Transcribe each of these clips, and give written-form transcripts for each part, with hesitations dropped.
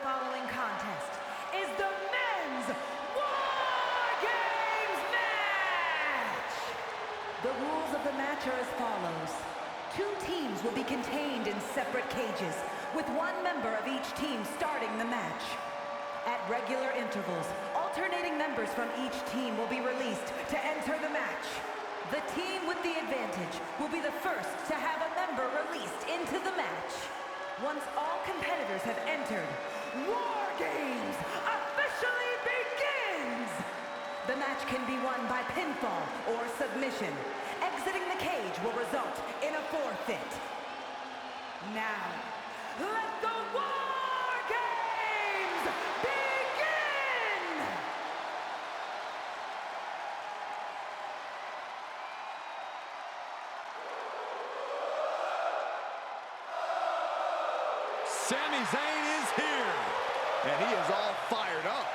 following contest is the men's War Games match! The rules of the match are as follows. 2 teams will be contained in separate cages, with 1 member of each team starting the match. At regular intervals, alternating members from each team will be released to enter the match. The team with the advantage will be the first to have a member released into the match. Once all competitors have entered, War Games officially begins! The match can be won by pinfall or submission. Exiting the cage will result in a forfeit. Now, let the War Games begin! Sami Zayn is here, and he is all fired up.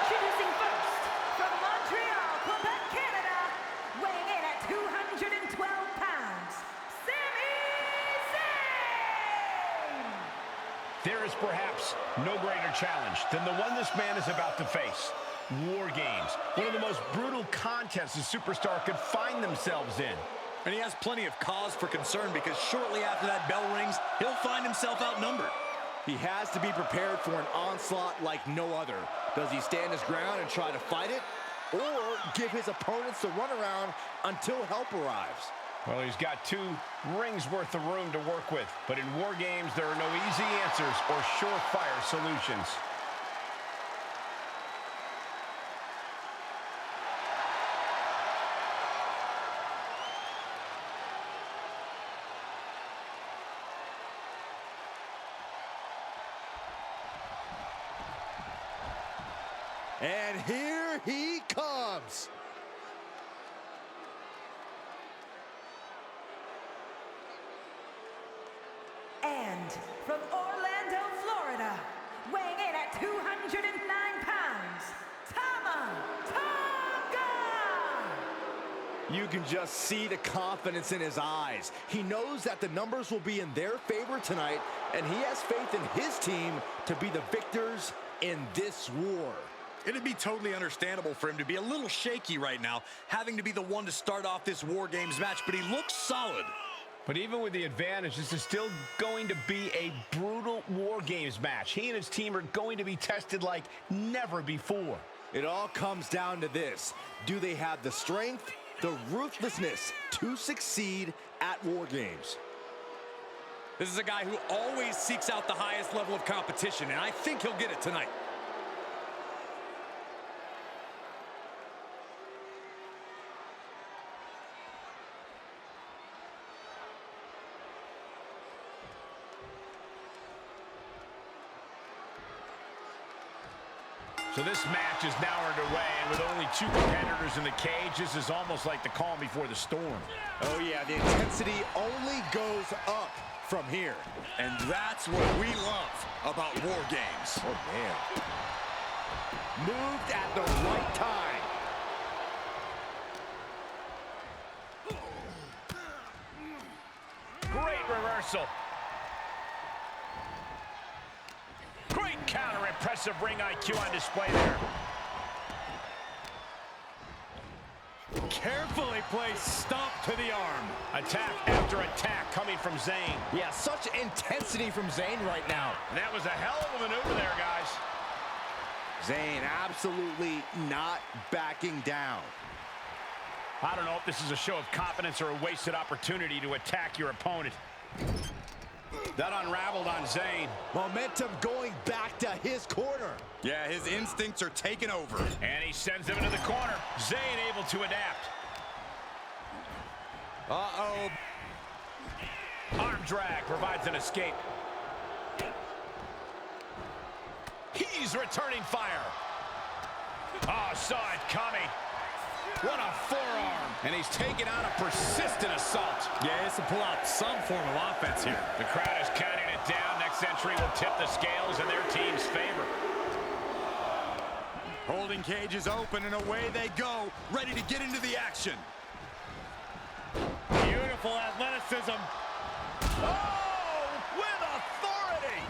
Introducing first, from Montreal, Quebec, Canada, weighing in at 212 pounds, Sami Zayn! There is perhaps no greater challenge than the one this man is about to face. War Games, one of the most brutal contests a superstar could find themselves in. And he has plenty of cause for concern because shortly after that bell rings, he'll find himself outnumbered. He has to be prepared for an onslaught like no other. Does he stand his ground and try to fight it? Or give his opponents the runaround until help arrives? Well, he's got 2 rings worth of room to work with. But in War Games, there are no easy answers or surefire solutions. And here he comes. And from Orlando, Florida, weighing in at 209 pounds, Tonga! You can just see the confidence in his eyes. He knows that the numbers will be in their favor tonight, and he has faith in his team to be the victors in this war. It'd be totally understandable for him to be a little shaky right now, having to be the one to start off this War Games match, but he looks solid. But even with the advantage, this is still going to be a brutal War Games match. He and his team are going to be tested like never before. It all comes down to this. Do they have the strength, the ruthlessness to succeed at War Games? This is a guy who always seeks out the highest level of competition, and I think he'll get it tonight. So this match is now underway, and with only 2 competitors in the cage, this is almost like the calm before the storm. Oh yeah, the intensity only goes up from here. And that's what we love about War Games. Oh man. Moved at the right time. Great reversal. Great counter, impressive ring IQ on display there. Carefully placed stomp to the arm. Attack after attack coming from Zayn. Yeah, such intensity from Zayn right now. That was a hell of a maneuver there, guys. Zayn absolutely not backing down. I don't know if this is a show of confidence or a wasted opportunity to attack your opponent. That unraveled on Zayn. Momentum going back to his corner. Yeah, his instincts are taking over. And he sends him into the corner. Zayn able to adapt. Uh-oh. Arm drag provides an escape. He's returning fire. Oh, saw it coming. What a forearm. And he's taking on a persistent assault. Yeah, he has to pull out some form of offense here. The crowd is counting it down. Next entry will tip the scales in their team's favor. Holding cages open and away they go, ready to get into the action. Beautiful athleticism. Oh, with authority.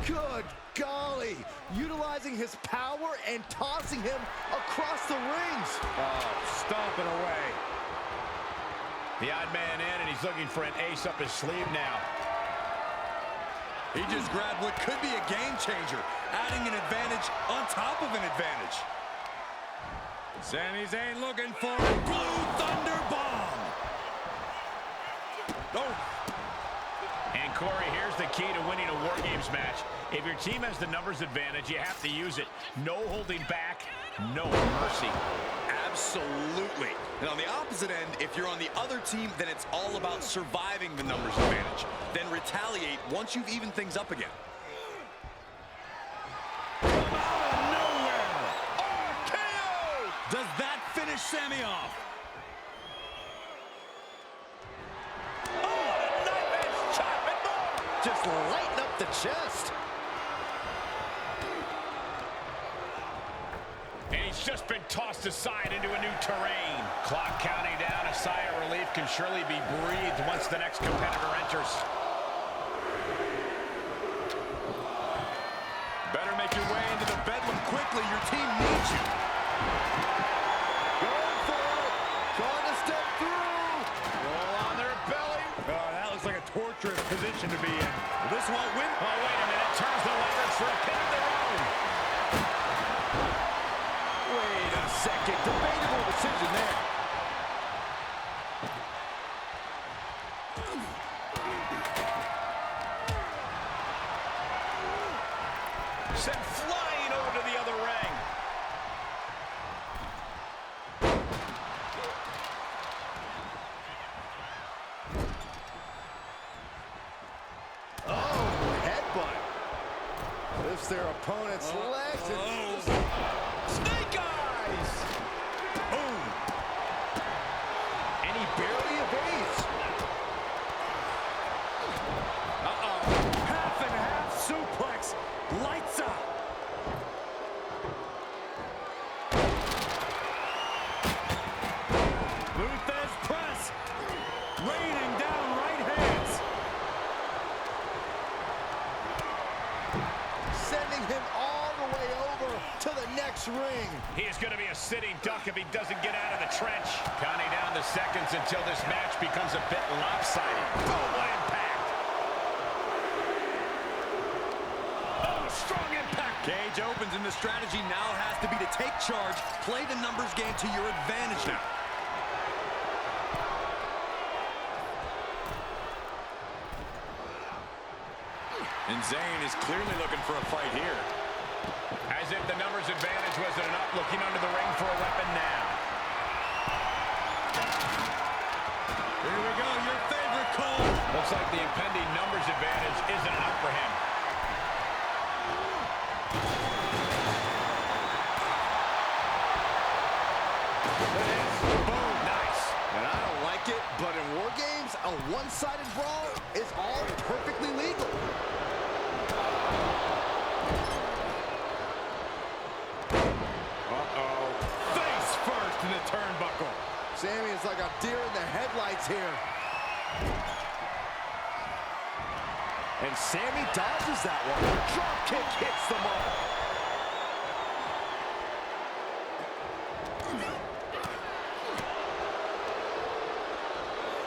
Good golly. Utilizing his power and tossing him across the rings. Oh, stomping away. The odd man in, and he's looking for an ace up his sleeve now. He just grabbed what could be a game changer, adding an advantage on top of an advantage. Sami Zayn looking for a Blue Thunder Bomb. Oh. And Corey, here's the key to winning a War Games match. If your team has the numbers advantage, you have to use it. No holding back, no mercy. Absolutely. And on the opposite end, if you're on the other team, then it's all about surviving the numbers advantage. Then retaliate once you've evened things up again. From out of nowhere, RKO! Does that finish Sami off? Oh, a knife-edge chop and more! Just lighten up the chest. And he's just been tossed aside into a new terrain. Clock counting down. A sigh of relief can surely be breathed once the next competitor enters. Better make your way into the bedlam quickly. Your team needs you. Going for it. Trying to step through. Roll on their belly. Oh, that looks like a torturous position to be in. This won't win. Oh, wait a minute. Turns the leverage for a pin of their own. Wait a second. Debatable decision there. Sent flying over to the other ring. Oh, headbutt. Lifts their opponent's legs and... Snake eyes! Boom! And he barely evades. Half and half suplex. Lights up. Luthez press. Raining down right hands. Sending him all the way over to the next ring. He is going to be a sitting duck if he doesn't get out of the trench. Counting down the seconds until this match becomes a bit lopsided. Boom, what impact! Oh, strong impact! Cage opens and the strategy now has to be to take charge, play the numbers game to your advantage now. And Zayn is clearly looking for a fight here. As if the numbers advantage wasn't enough, looking under the ring for a weapon now. Here we go, your favorite call. Looks like the impending numbers advantage isn't enough for him. Boom. Nice. And I don't like it, but in War Games, a one-sided brawl is all perfectly legal. Uh-oh. Face first in the turnbuckle. Sami is like a deer in the headlights here. And Sami dodges that one. Drop kick hits the mark.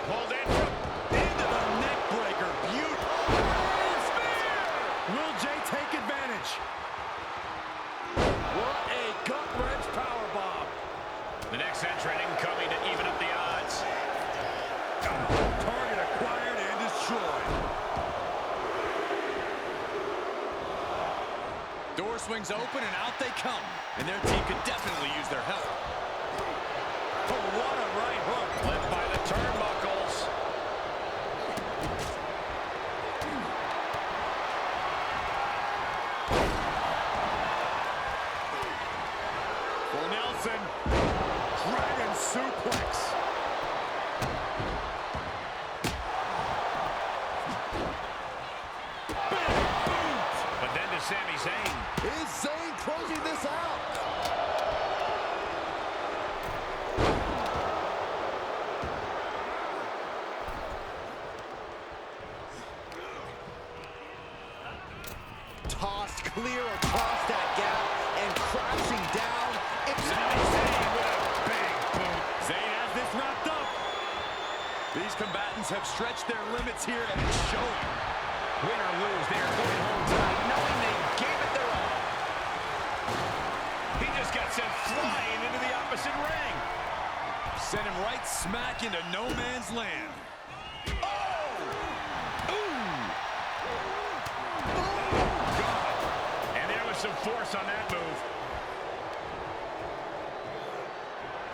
Pulled in from Into the neck breaker. Beautiful. Spear! Will Jay take advantage? What a gut-wrench powerbomb. the next entrant incoming to even up the odds. Target acquired and destroyed. Door swings open and out they come. And their team could definitely use their help. Oh, what a right hook. Led by the turnbuckles. Full Nelson. Dragon suplex. But then to Sami Zayn. Is Zayn closing this out? these combatants have stretched their limits here, and it's showing. Win or lose, they are going home tonight knowing they gave it their all. He just got sent flying into the opposite ring. Sent him right smack into no man's land. Some force on that move.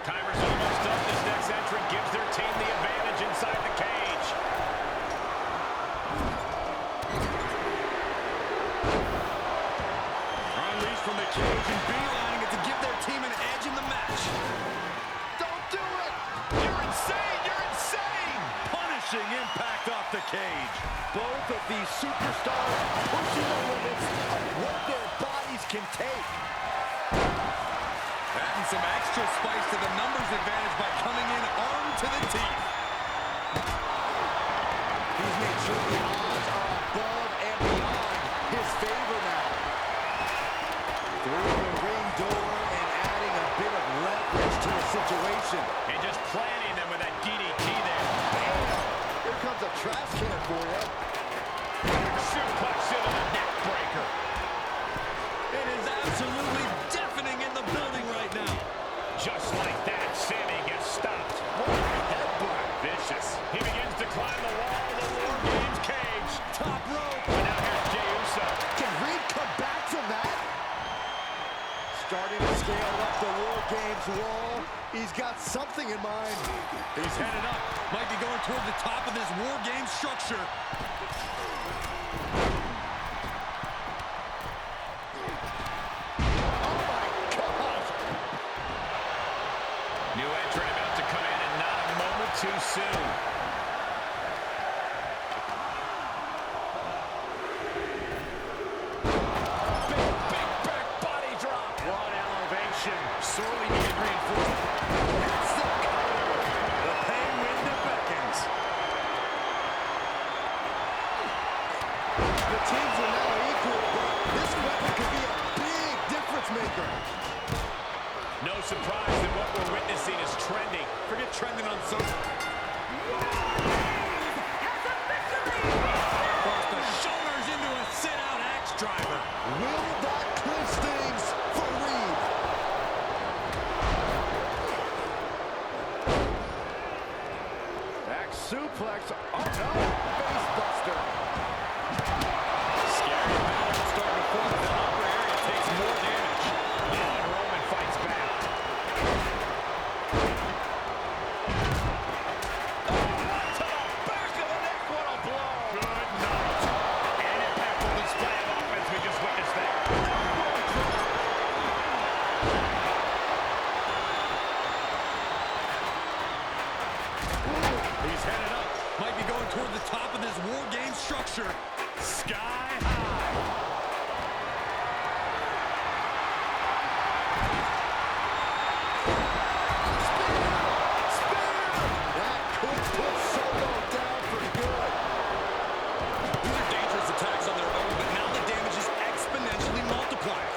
Timer's almost up. This next entrant gives their team the advantage inside the cage. Unleashed from the cage and beelining it to give their team an edge in the match. Don't do it! You're insane! You're insane! Punishing impact off the cage. Both of these superstars pushing the limits of what their bodies can take. Adding some extra spice to the numbers advantage by coming in armed to the teeth. He's made sure the odds are above and beyond his favor now. Through the ring door and adding a bit of leverage to the situation. And just planting them with that DDT there. Bam! Here comes a trash can for you. Suplex into the neck breaker. It is absolutely deafening in the building right now. Just like that, Sammy gets stopped. What a headbutt. Vicious. He begins to climb the wall of the War Games cage. Top rope. And now here's Jey Uso. Can Reed come back from that? Starting to scale up the War Games wall. He's got something in mind. He's headed up. Might be going toward the top of this War Games structure. Too soon. Big back body drop. One elevation. Sorely needed reinforcement. That's the cover. The Penguin beckons. The teams are now equal, but this weapon could be a big difference maker. No surprise that what we're witnessing is trending. Forget trending on social. Across the shoulders into a sit-out axe driver. Will that clinch things for Reed? Back suplex. Oh no! Face buster. Scary battle starting to form. The upper area takes more damage. And Roman fights back. To the back of the neck. What a blow. Good night. An impactful display of offense we just witnessed there. He's headed up. Might be going toward the top of this War Games structure. Sky high. That could put Solo down for good. These are dangerous attacks on their own, but now the damage is exponentially multiplied.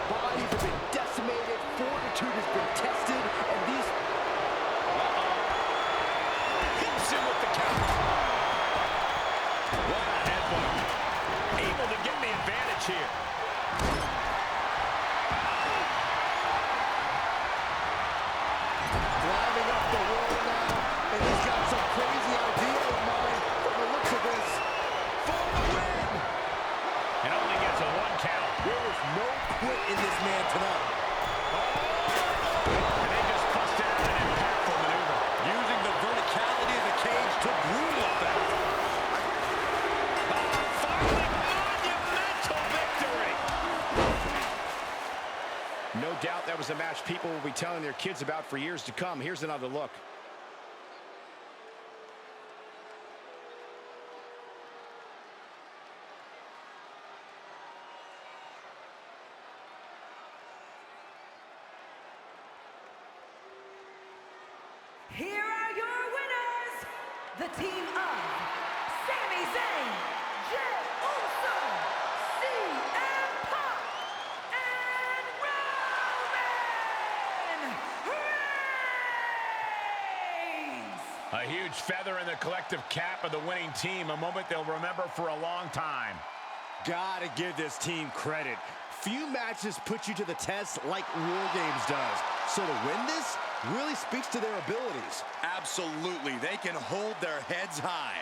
Bodies have been decimated, fortitude has been tested, and these... Hits him with the counter. What a headbutt. Able to get the advantage here. Climbing up the wall now, and he's got some crazy idea in mind from the looks of this. For the win! And only gets a 1 count. There is no quit in this man tonight. And they just busted out an impactful maneuver. Using the verticality of the cage to brutal effect. Finally, monumental victory. No doubt that was a match people will be telling their kids about for years to come. Here's another look. Here are your winners, the team of Sami Zayn, Jey Uso, CM Punk, and Roman Reigns. A A huge feather in the collective cap of the winning team, a moment they'll remember for a long time. Gotta give this team credit. Few matches put you to the test like War Games does. So to win this really speaks to their abilities. Absolutely. They can hold their heads high.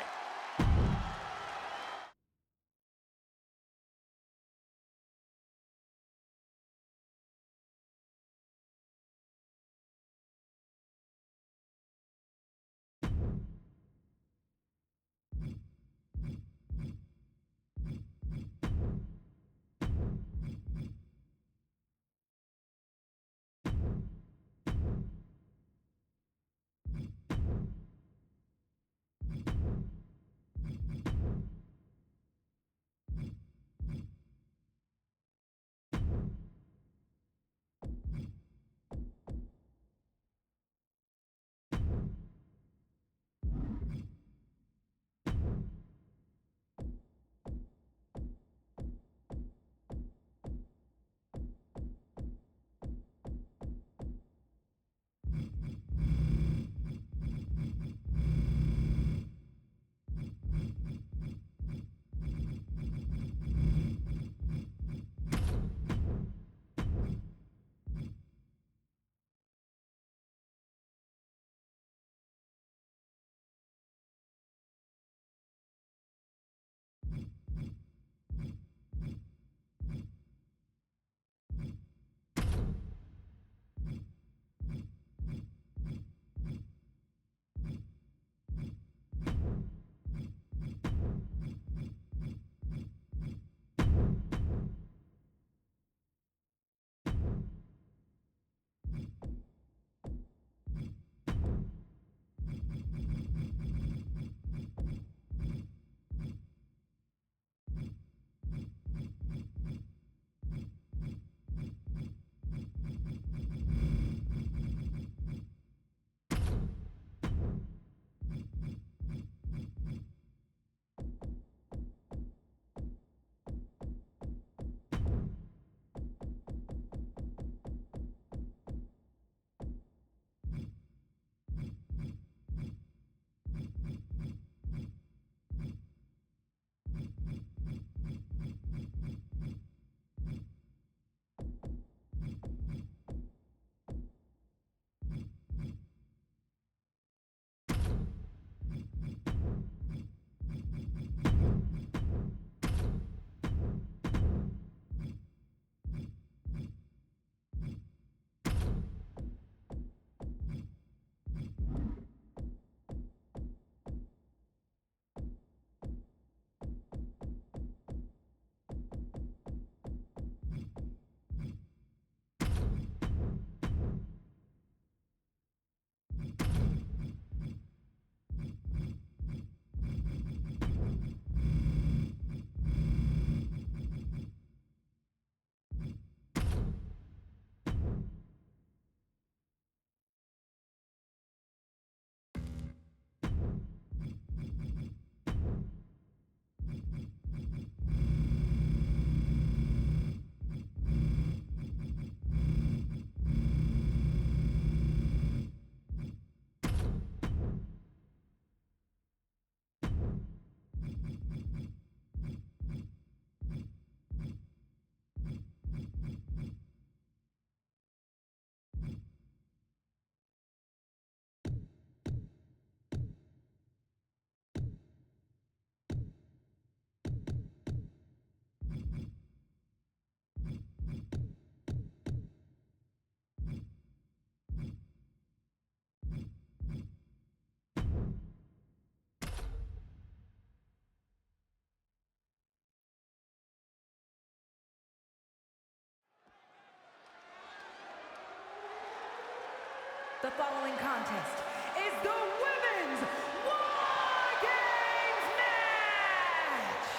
The following contest is the Women's War Games match!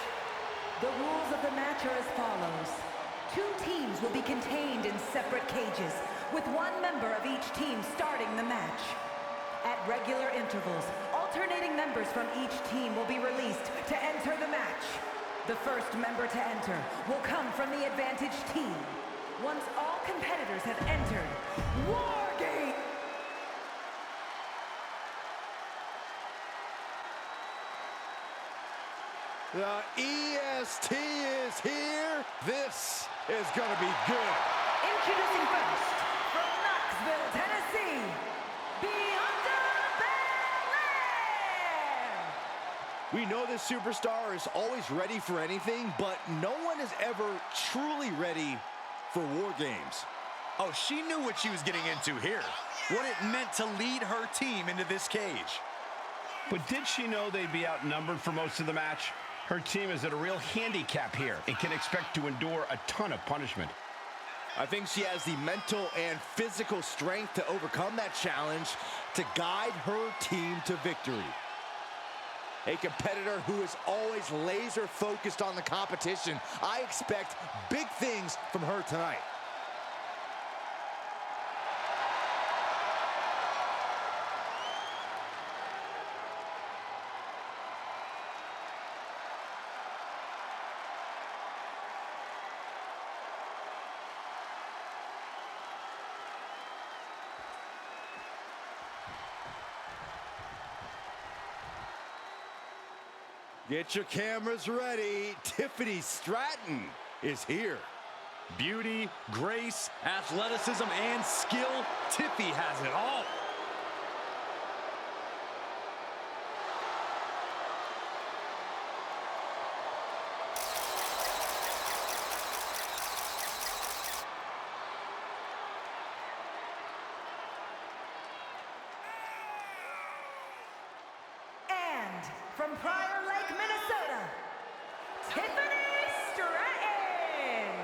The rules of the match are as follows. 2 teams will be contained in separate cages, with 1 member of each team starting the match. At regular intervals, alternating members from each team will be released to enter the match. The first member to enter will come from the advantaged team. Once all competitors have entered, War Games! The EST is here. This is going to be good. Introducing first, from Knoxville, Tennessee, Bianca Belair! We know this superstar is always ready for anything, but no one is ever truly ready for War Games. Oh, she knew what she was getting into here. What it meant to lead her team into this cage. But did she know they'd be outnumbered for most of the match? Her team is at a real handicap here and can expect to endure a ton of punishment. I think she has the mental and physical strength to overcome that challenge to guide her team to victory. A competitor who is always laser focused on the competition. I expect big things from her tonight. Get your cameras ready. Tiffany Stratton is here. Beauty, grace, athleticism, and skill. Tiffy has it all. From Prior Lake, Minnesota, Tiffany Stratton.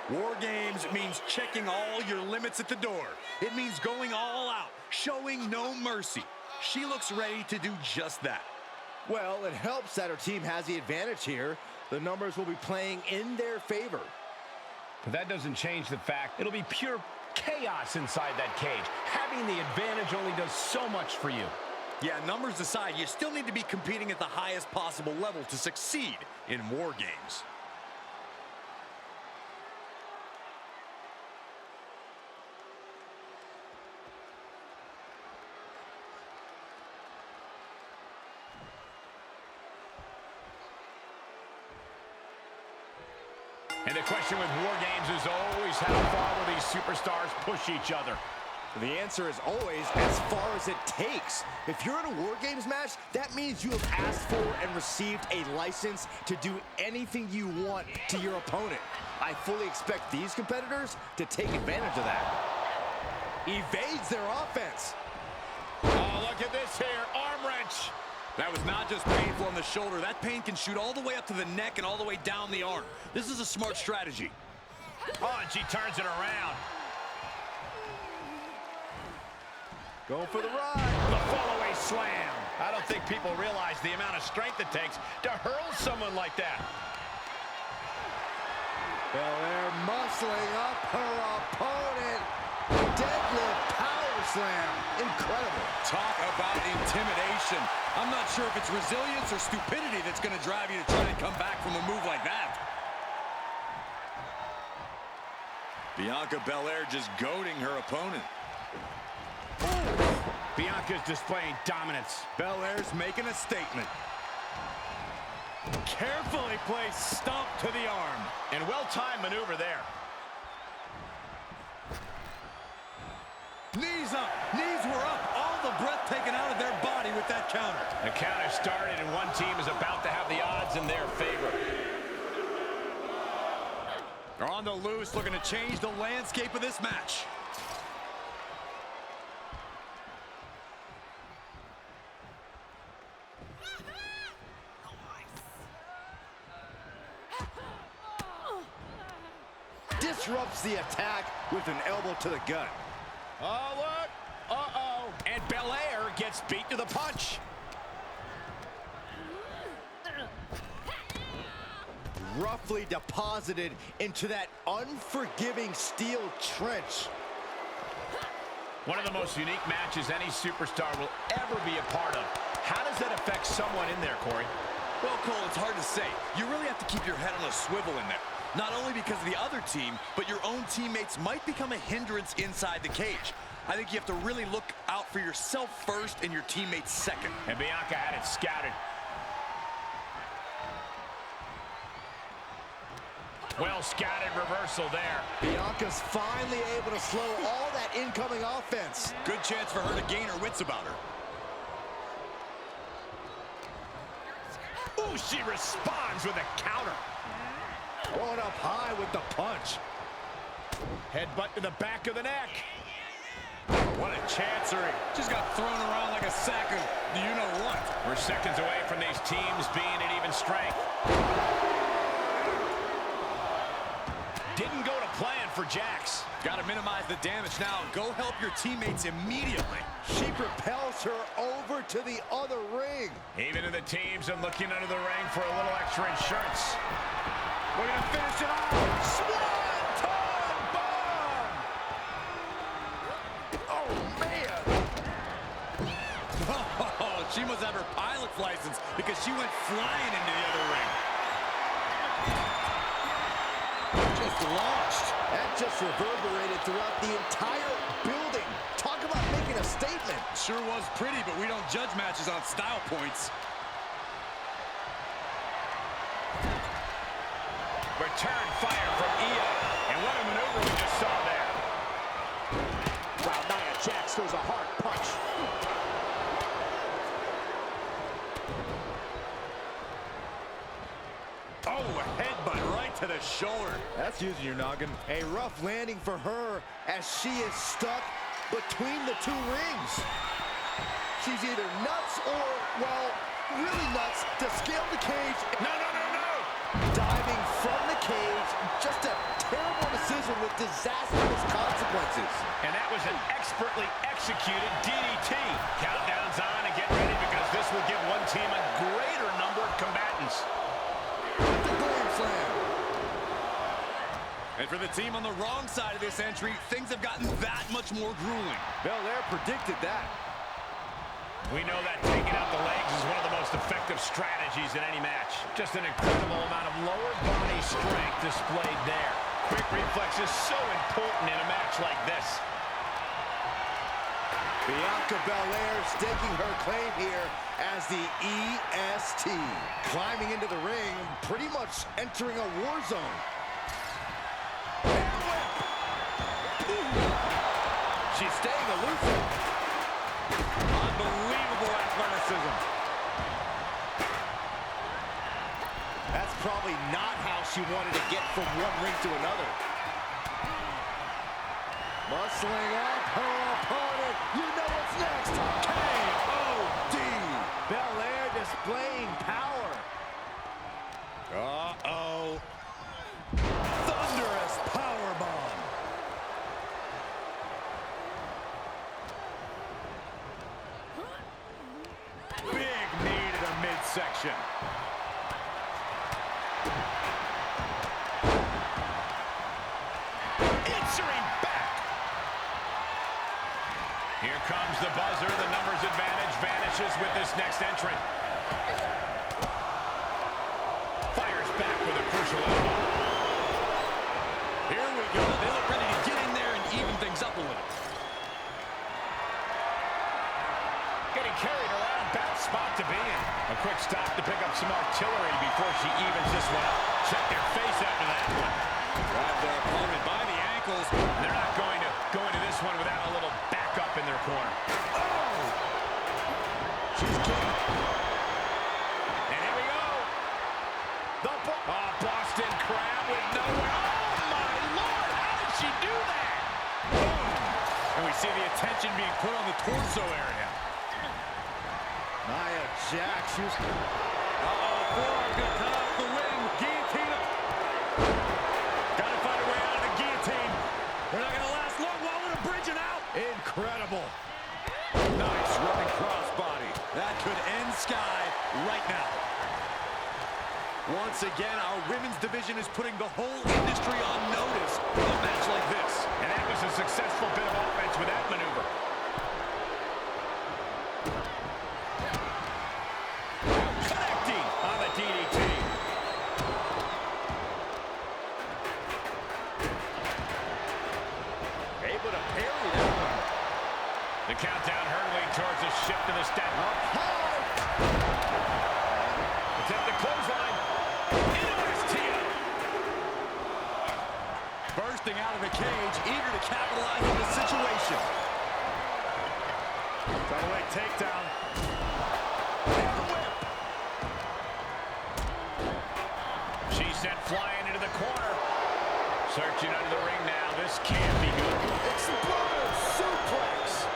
War Games means checking all your limits at the door. It means going all out, showing no mercy. She looks ready to do just that. Well, it helps that her team has the advantage here. The numbers will be playing in their favor. But that doesn't change the fact it'll be pure chaos inside that cage. Having the advantage only does so much for you. Yeah, numbers aside, you still need to be competing at the highest possible level to succeed in War Games. And the question with War Games is always how far will these superstars push each other? The answer is always as far as it takes. If you're in a War Games match, that means you have asked for and received a license to do anything you want to your opponent. I fully expect these competitors to take advantage of that. Evades their offense. Oh, look at this here, arm wrench. That was not just painful on the shoulder. That pain can shoot all the way up to the neck and all the way down the arm. This is a smart strategy. Oh, and she turns it around. Going for the ride. The fall-away slam. I don't think people realize the amount of strength it takes to hurl someone like that. Belair muscling up her opponent. Deadlift power slam. Incredible. Talk about intimidation. I'm not sure if it's resilience or stupidity that's going to drive you to try and come back from a move like that. Bianca Belair just goading her opponent. Bianca's displaying dominance. Belair's making a statement. Carefully placed stomp to the arm. And well-timed maneuver there. Knees up. Knees were up. All the breath taken out of their body with that counter. The counter started and one team is about to have the odds in their favor. They're on the loose, looking to change the landscape of this match. Disrupts the attack with an elbow to the gut. Oh, look. Uh-oh. And Belair gets beat to the punch. Roughly deposited into that unforgiving steel trench. One of the most unique matches any superstar will ever be a part of. How does that affect someone in there, Corey? Well, Cole, it's hard to say. You really have to keep your head on a swivel in there. Not only because of the other team, but your own teammates might become a hindrance inside the cage. I think you have to really look out for yourself first and your teammates second. And Bianca had it scouted. Well scattered reversal there. Bianca's finally able to slow all that incoming offense. Good chance for her to gain her wits about her. Oh, she responds with a counter. Going up high with the punch. Headbutt to the back of the neck. What a chancery. Just got thrown around like a sack of you-know-what. We're seconds away from these teams being at even strength. Didn't go to plan for Jax. Got to minimize the damage now. Go help your teammates immediately. She propels her over to the other ring. Even in the teams and looking under the ring for a little extra insurance. We're going to finish it off. Swanton bomb! Oh, man! Oh, she must have her pilot's license because she went flying into the other ring. Just launched. That just reverberated throughout the entire building. Talk about making a statement. Sure was pretty, but we don't judge matches on style points. Return fire from Io. And what a maneuver we just saw there. Wow, Nia Jax throws a hard punch. Oh, a headbutt right to the shoulder. That's using your noggin. A rough landing for her as she is stuck between the two rings. She's either nuts or, well, really nuts to scale the cage. No, no, no, no. Diving from the cage. Just a terrible decision with disastrous consequences. And that was an expertly executed DDT. Countdown's on and get ready because this will give one team a greater number of combatants. The glam slam. And for the team on the wrong side of this entry, things have gotten that much more grueling. Belair predicted that. We know that taking out the legs is one of the most effective strategies in any match. Just an incredible amount of lower body strength displayed there. Quick reflex is so important in a match like this. Bianca Belair staking her claim here as the EST. Climbing into the ring, pretty much entering a war zone. She's staying elusive. Unbelievable athleticism. That's probably not how she wanted to get from one ring to another. Muscling up her opponent. You know what's next. K.O.D. Belair displaying power. Uh-oh. Thunderous powerbomb. Big knee to the midsection. Answering back. Here comes the buzzer. The numbers advantage vanishes with this next entrant. Fires back with a crucial elbow. Here we go. They look ready to get in there and even things up a little. Getting carried around, bad spot to be in. A quick stop to pick up some artillery before she evens this one up. Check their face after that one. Grab their opponent by the ankles. They're not going to go into this one without a little backup in their corner. Oh! She's kicked. And here we go. The Boston Crab with nowhere. Oh, my Lord. How did she do that? Boom. And we see the attention being put on the torso area. Nia Jax. Uh-oh, forearm gonna cut off the ring. Guillotine. Gotta find a way out of the guillotine. They're not gonna last long. While we're bridging out. Incredible. Nice running crossbody. That could end Sky right now. Once again, our women's division is putting the whole industry on notice with a match like this. And that was a successful bit of offense with that maneuver. Connecting on the DDT. Able to parry that one. The countdown hurtling towards a shift to the step. Up high. Attempt the clothesline. Into STO. something out of the cage, eager to capitalize on the situation. Double leg takedown. She's sent flying into the corner. Searching under the ring now. This can't be good. Explosive suplex.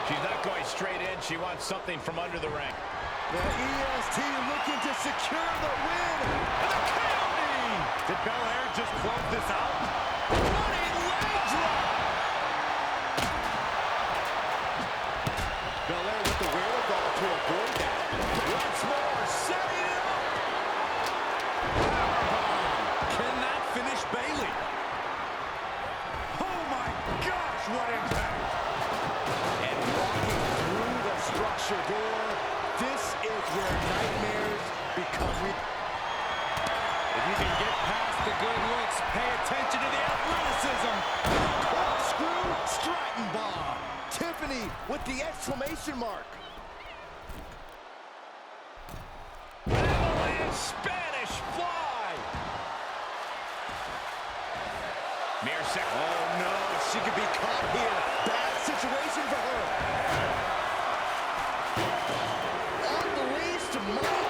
She's not going straight in. She wants something from under the ring. The EST looking to secure the win. And the counting! Did Belair just close this out? Running leg drop! Belair with the wherewithal to avoid that. Once more, setting it up! Can that finish Bayley? Oh my gosh, what impact! And walking through the structure door, this is where nightmares become real. If you can get past the good looks, pay attention to the athleticism. Corkscrew Stratton bomb. Tiffany with the exclamation mark. Avalanche Spanish fly. Mere second. Oh no, she could be caught here. Bad situation for her. On the leash to money.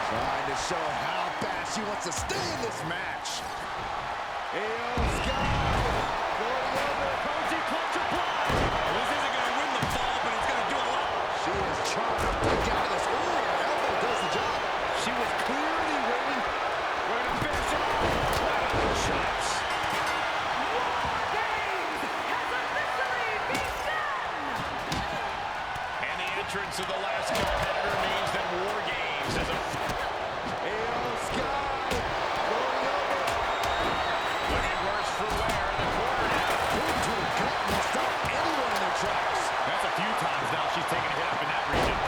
Trying to show how bad she wants to stay in this match. Io Sky going over. Cozy clutch apply. This isn't going to win the fall, but it's going to do a lot. She is trying to break out of this. Ooh, her elbow does the job. She was clearly waiting. We're going to finish it off. Wow, chops. War Games has officially begun! And the entrance of the last competitor means that War Games is a... Io Sky going over. Looking worse for wear in the corner now. Boom to the gut will stop anyone in their tracks. That's a few times now she's taken a hit up in that region.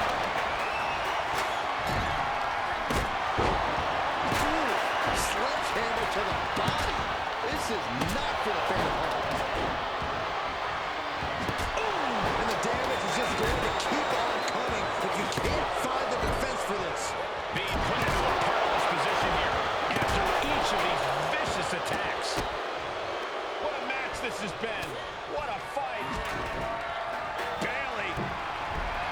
Ooh, sledgehammer to the body. This is not for the faint of heart. Ooh, and the damage is just going to keep on coming if you can't find the defense for this. Being put into a perilous position here after each of these vicious attacks. What a match this has been. What a fight. Bayley.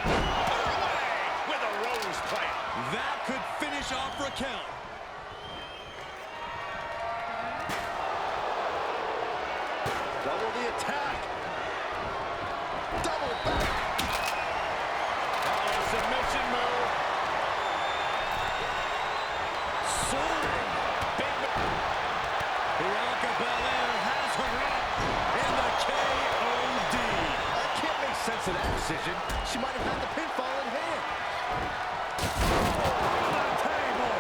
Put her away with a rose plant. That could finish off Raquel. Double the attack. Double back. Oh, submission move. Soaring. Big Bianca Belair has her up in the KOD. I can't make sense of that decision. She might have had the pinfall in hand. On the table.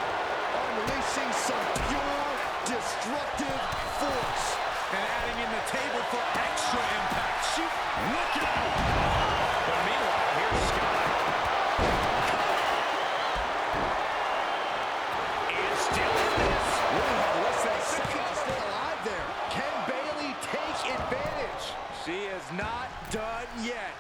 Unleashing some pure destructive force. And adding in the table for extra impact. Look out! But meanwhile, here's Sky. And still in this. Ooh, less than a second to stay alive there. Can Bayley take advantage? She is not done yet.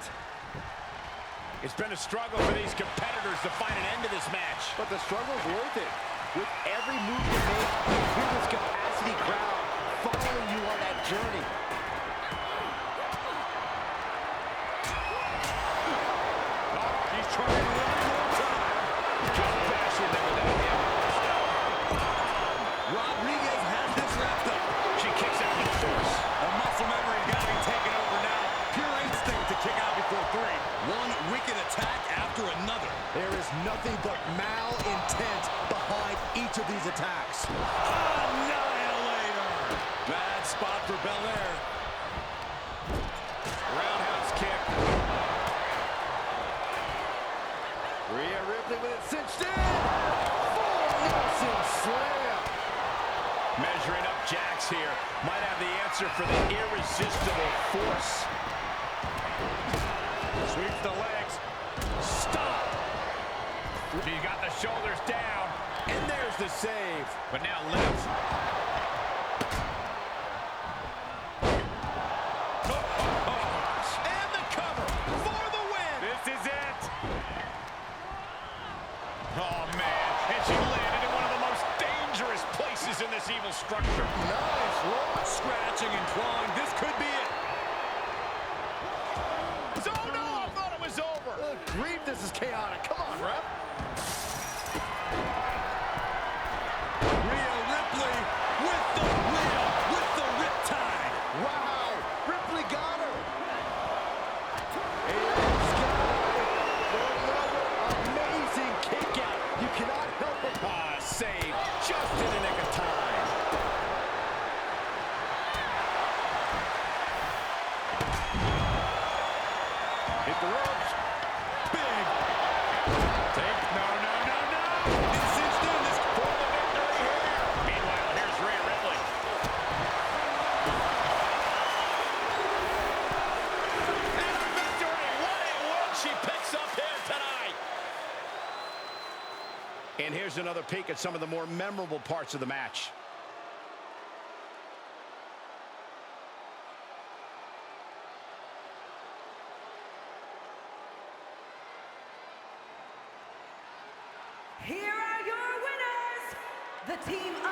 It's been a struggle for these competitors to find an end to this match. But the struggle's worth it. With every move you make, you hear this capacity crowd following you on that journey. He's trying one more time. Just bashing them with that hip. Rodriguez has this wrapped up. She kicks out with force. The muscle memory got to be taken over now. Pure instinct to kick out before three. One wicked attack after another. There is nothing but malintent behind each of these attacks. Annihilator. Bad spot for Belair. Roundhouse kick. Rhea Ripley with it cinched in. Full Nelson slam. Measuring up Jax here. Might have the answer for the irresistible force. Sweeps the legs. Stop. She's got the shoulders down. And there's the save. But now Liv. And the cover for the win. This is it. Oh, man. And she landed it dangerous places in this evil structure. Nice work. Scratching and clawing. This could be it. Oh, no, I thought it was over. Good grief, this is chaotic. Come on, ref. Rhea Ripley with the wheel, with the riptide. Wow, Ripley got her. And Sky for another amazing kick out. You cannot help it. Save just in the nick of time. Hit the ropes. Big. No. This is done. This For the victory here. Meanwhile, here's Rhea Ripley. And a victory. What a win she picks up here tonight. And here's another peek at some of the more memorable parts of the match. Here are your winners, the team of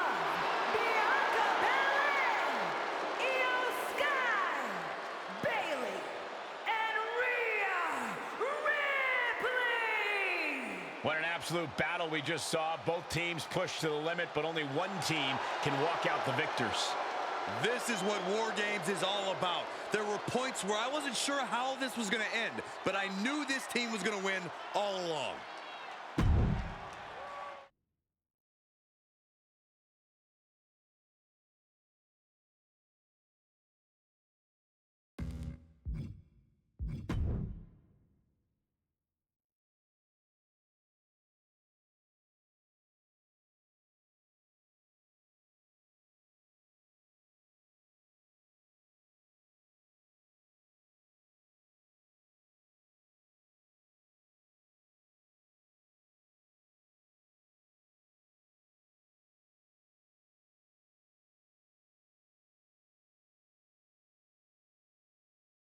Bianca Belair, Io Sky, Bayley, and Rhea Ripley. What an absolute battle we just saw. Both teams pushed to the limit, but only one team can walk out the victors. This is what War Games is all about. There were points where I wasn't sure how this was going to end, but I knew this team was going to win all along.